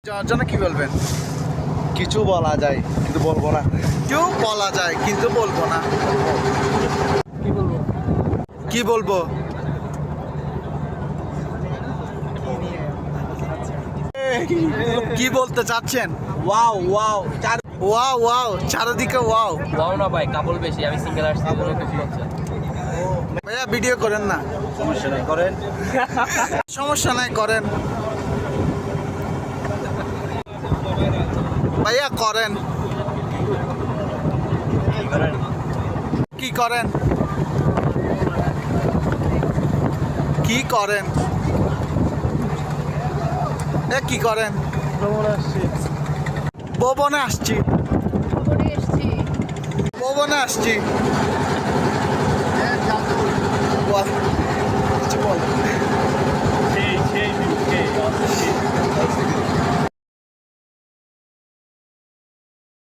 যাওয়ার জন্য কি বলবেন? কিছু বলা যায় কিন্তু বলবো না। কিছু বলা যায় কিন্তু বলবো না। কি বলবো? কি বলতে চাচ্ছেন? ওয়াও ওয়াও চার ওয়াও ওয়াও, চারিদিকে ওয়াও। ওয়াও না ভাই, কাপড় বেশি, আমি সিঙ্গেল আসছি বলে কিছু হচ্ছে। ভাইয়া ভিডিও করেন না, সমস্যা নেই করেন। সমস্যা নাই করেন। ভাইয়া করেন। কি করেন? কি করেন? কি করেন? ভবনে আসছি, ভবনে আসছি। বল, কিছু বল।